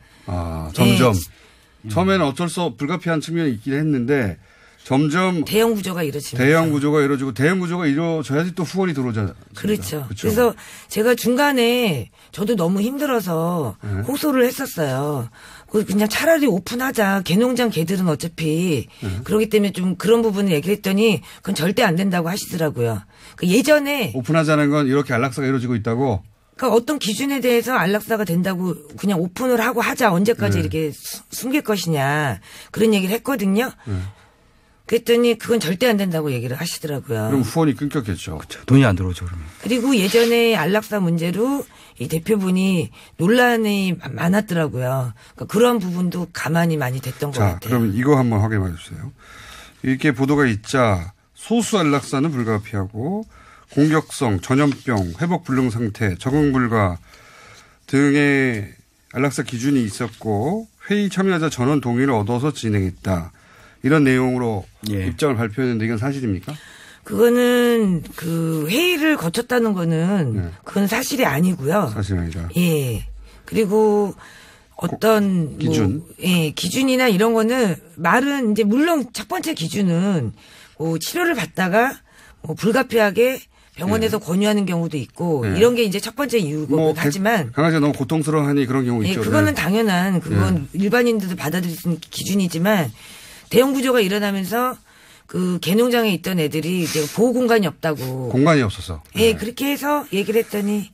점점. 처음에는 어쩔 수 불가피한 측면이 있긴 했는데 점점 대형 구조가 이루어지고 대형 구조가 이루어져야지 또 후원이 들어오잖아요. 그렇죠. 그래서 제가 중간에 저도 너무 힘들어서 호소를 했었어요. 그냥 차라리 오픈하자. 개농장 개들은 어차피 그렇기 때문에 좀 그런 부분을 얘기를 했더니 그건 절대 안 된다고 하시더라고요. 예전에 오픈하자는 건 이렇게 안락사가 이루어지고 있다고? 그러니까 어떤 기준에 대해서 안락사가 된다고 그냥 오픈을 하고 하자. 언제까지 이렇게 숨길 것이냐. 그런 얘기를 했거든요. 그랬더니 그건 절대 안 된다고 얘기를 하시더라고요. 그럼 후원이 끊겼겠죠. 그렇죠. 돈이 안 들어오죠, 그러면. 그리고 예전에 안락사 문제로 이 대표분이 논란이 많았더라고요. 그러니까 그런 부분도 가만히 많이 됐던 것 같아요. 그럼 이거 한번 확인해 주세요. 이렇게 보도가 있자 소수 안락사는 불가피하고 공격성, 전염병, 회복 불능 상태, 적응 불가 등의 안락사 기준이 있었고 회의 참여자 전원 동의를 얻어서 진행했다. 이런 내용으로 입장을 발표했는데 이건 사실입니까? 그거는 그 회의를 거쳤다는 거는 그건 사실이 아니고요. 사실이 아니다. 예. 그리고 어떤 기준, 기준이나 이런 거는 말은 이제 물론 첫 번째 기준은 뭐 치료를 받다가 뭐 불가피하게 병원에서 권유하는 경우도 있고 이런 게 이제 첫 번째 이유고 하지만 강아지가 너무 고통스러워하니 그런 경우 있죠. 그거는 당연한 그건 일반인들도 받아들일 수 있는 기준이지만 대형 구조가 일어나면서 그 개농장에 있던 애들이 이제 보호 공간이 없다고. 공간이 없어서. 그렇게 해서 얘기를 했더니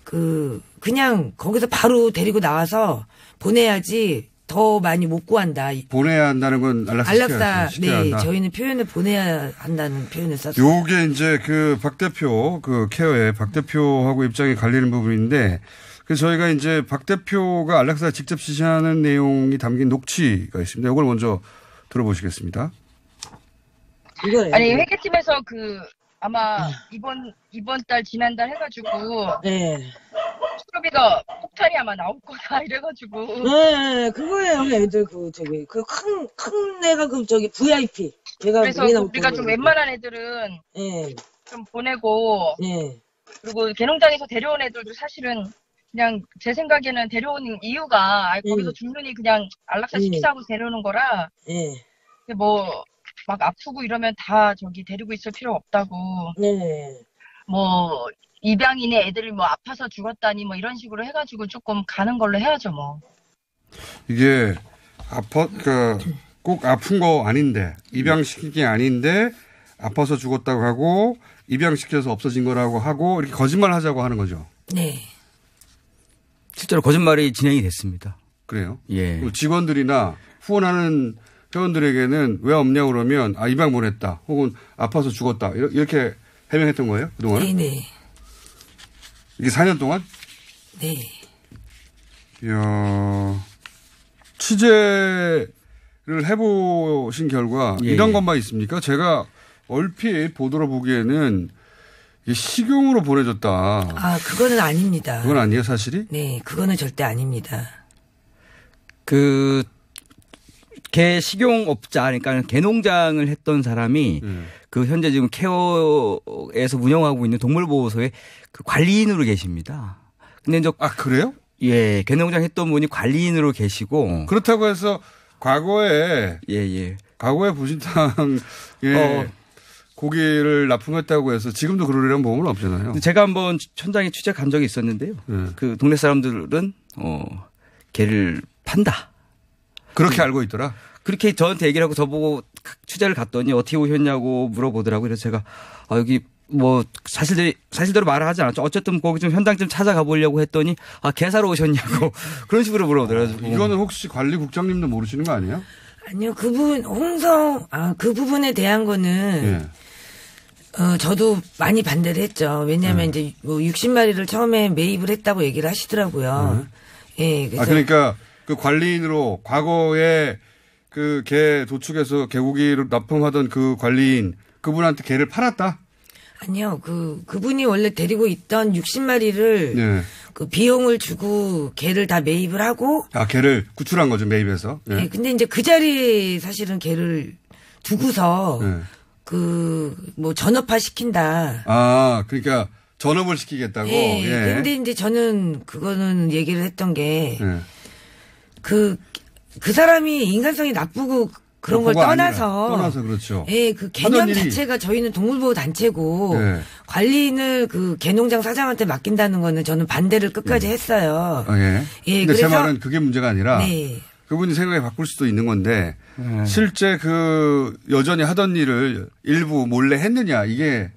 그냥 거기서 바로 데리고 나와서 보내야지 더 많이 못 구한다. 보내야 한다는 건 안락사. 네, 저희는 표현을 보내야 한다는 표현을 썼어요. 요게 이제 박 대표 케어의 박 대표하고 입장이 갈리는 부분인데 그래서 저희가 이제 박 대표가 안락사 직접 지시하는 내용이 담긴 녹취가 있습니다. 이걸 먼저 들어보시겠습니다. 아니 회계팀에서 아마 이번 달 지난달 해가지고 수료비가 폭탄이 아마 나올 거다 이래가지고 그거예요. 애들 큰 애가 VIP 그래서 우리가 좀 웬만한 애들은 좀 보내고 그리고 개농장에서 데려온 애들도 사실은 그냥 제 생각에는 데려오는 이유가 거기서 죽느니 그냥 안락사 시키자고 데려오는 거라 뭐 막 아프고 이러면 다 데리고 있을 필요 없다고 뭐 입양인의 애들이 뭐 아파서 죽었다니 뭐 이런 식으로 해가지고 조금 가는 걸로 해야죠 뭐. 이게 꼭 아픈 거 아닌데 입양시킨 게 아닌데 아파서 죽었다고 하고 입양시켜서 없어진 거라고 하고 이렇게 거짓말 하자고 하는 거죠. 네. 실제로 거짓말이 진행이 됐습니다. 그래요? 예. 직원들이나 후원하는 회원들에게는 왜 없냐고 그러면 입양 보냈다 혹은 아파서 죽었다 이렇게 해명했던 거예요? 그동안? 네네. 이게 4년 동안? 네. 이야, 취재를 해보신 결과 이런 것만 있습니까? 제가 얼핏 보도로 보기에는 식용으로 보내줬다. 그거는 아닙니다. 그건 아니에요, 사실이? 네, 그거는 절대 아닙니다. 개 식용업자, 그러니까 개농장을 했던 사람이 현재 지금 케어에서 운영하고 있는 동물보호소의 관리인으로 계십니다. 근데 그래요? 예, 개농장 했던 분이 관리인으로 계시고. 그렇다고 해서 과거에 부신탕에 고기를 납품했다고 해서 지금도 그러려는 보험은 없잖아요. 제가 한번 현장에 취재 간 적이 있었는데요. 그 동네 사람들은 개를 판다. 그렇게 알고 있더라. 그렇게 저한테 얘기를 하고 저보고 취재를 갔더니 어떻게 오셨냐고 물어보더라고요. 그래서 제가 여기 뭐 사실대로 말을 하지 않았죠. 어쨌든 거기 좀 현장 좀 찾아가 보려고 했더니 개사로 오셨냐고 그런 식으로 물어보더라고요. 이거는 혹시 관리국장님도 모르시는 거 아니에요? 아니요. 그분 그 부분에 대한 거는 저도 많이 반대를 했죠. 왜냐하면 이제 뭐 60마리를 처음에 매입을 했다고 얘기를 하시더라고요. 예. 그래서 그러니까 그 관리인으로 과거에 그 개 도축해서 개고기를 납품하던 그 관리인 그분한테 개를 팔았다? 아니요. 그분이 원래 데리고 있던 60마리를 그 비용을 주고 개를 다 매입을 하고. 개를 구출한 거죠, 매입해서. 네. 근데 이제 그 자리에 사실은 개를 두고서 뭐 전업화 시킨다. 그러니까 전업을 시키겠다고. 네. 근데 이제 저는 그거는 얘기를 했던 게 그 사람이 인간성이 나쁘고 그런 걸 떠나서 그렇죠. 예, 그 개념 자체가 저희는 동물보호 단체고 관리인을 그 개농장 사장한테 맡긴다는 거는 저는 반대를 끝까지 했어요. 예. 근데 제 말은 그게 문제가 아니라 그분이 생각이 바꿀 수도 있는 건데 실제 그 여전히 하던 일을 일부 몰래 했느냐 이게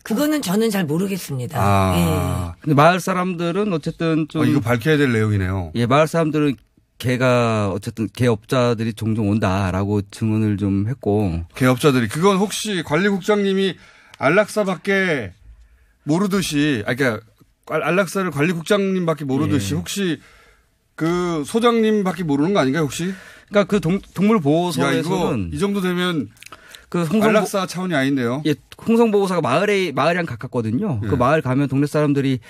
그거는 저는 잘 모르겠습니다. 근데 마을 사람들은 어쨌든 좀 이거 밝혀야 될 내용이네요. 예, 마을 사람들은 개가 어쨌든 개업자들이 종종 온다라고 증언을 좀 했고. 개업자들이 그건 혹시 관리국장님이 안락사밖에 모르듯이 그러니까 안락사를 관리국장님밖에 모르듯이 혹시 그 소장님밖에 모르는 거 아닌가요 혹시? 그러니까 그 동물보호소에서는 이 정도 되면 그 안락사 차원이 아닌데요. 예, 홍성보호사가 마을이랑 가깝거든요. 그 마을 가면 동네 사람들이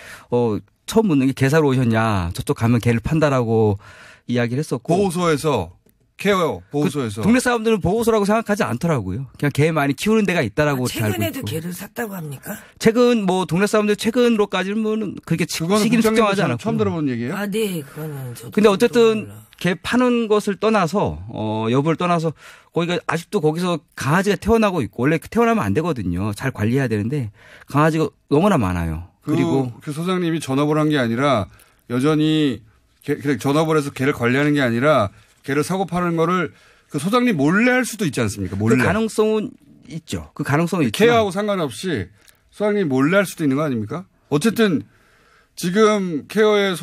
처음 묻는 게 개사로 오셨냐. 저쪽 가면 개를 판다라고 이야기를 했었고. 보호소에서 케어 보호소에서. 동네 사람들은 보호소라고 생각하지 않더라고요. 그냥 개 많이 키우는 데가 있다라고 잘 알고 있고. 최근에도 개를 샀다고 합니까? 최근 뭐 동네 사람들 최근으로까지는 그렇게 시기는 특정하지 않았고. 처음 들어본 얘기예요? 네, 그거는 저도. 근데 어쨌든 개 파는 것을 떠나서 여부를 떠나서 거기가 아직도 거기서 강아지가 태어나고 있고 원래 태어나면 안 되거든요. 잘 관리해야 되는데 강아지가 너무나 많아요. 그리고 그 소장님이 전업을 한 게 아니라 여전히 전업을 해서 개를 관리하는 게 아니라 개를 사고 파는 거를 그 소장님 몰래 할 수도 있지 않습니까? 몰래. 그 가능성은 있죠. 그 가능성은 있죠. 케어하고 상관없이 소장님이 몰래 할 수도 있는 거 아닙니까? 어쨌든 지금 케어의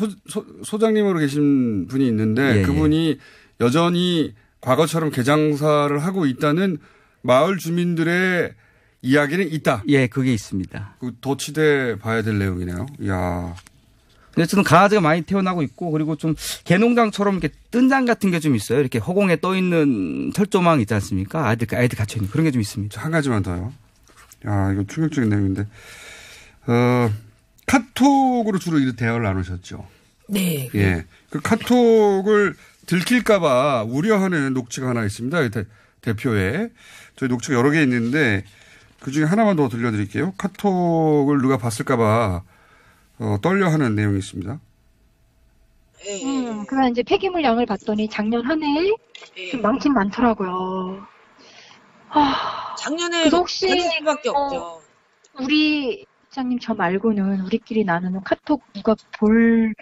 소장님으로 계신 분이 있는데 그분이 여전히 과거처럼 개 장사를 하고 있다는 마을 주민들의 이야기는 있다. 예, 그게 있습니다. 그 도치돼 봐야 될 내용이네요. 이야. 어쨌든 강아지가 많이 태어나고 있고 그리고 좀 개농장처럼 이렇게 뜬장 같은 게 좀 있어요. 이렇게 허공에 떠 있는 철조망 있지 않습니까? 아이들 갇혀 있는 그런 게 좀 있습니다. 한 가지만 더요. 야, 이거 충격적인 내용인데. 카톡으로 주로 이 대화를 나누셨죠. 네. 예. 그 카톡을 들킬까봐 우려하는 녹취가 하나 있습니다. 대표에. 저희 녹취가 여러 개 있는데 그 중에 하나만 더 들려드릴게요. 카톡을 누가 봤을까봐 떨려하는 내용이 있습니다. 그러면 이제 폐기물 양을 봤더니 작년 한 해에 좀 많긴 많더라고요. 작년에 혹시 밖에 없죠. 우리 부장님 저 말고는 우리끼리 나누는 카톡 누가 볼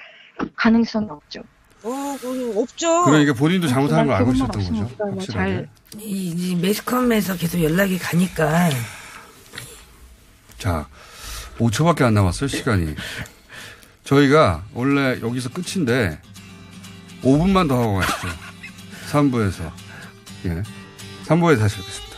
가능성이 없죠. 없죠. 그러니까 본인도 잘못하는 걸 알고 있었던 거죠. 확실하게. 이 매스컴에서 계속 연락이 가니까. 자, 5초밖에 안 남았어요, 시간이. 저희가 원래 여기서 끝인데 5분만 더 하고 가시죠. 3부에서. 예. 3부에 다시 뵙겠습니다.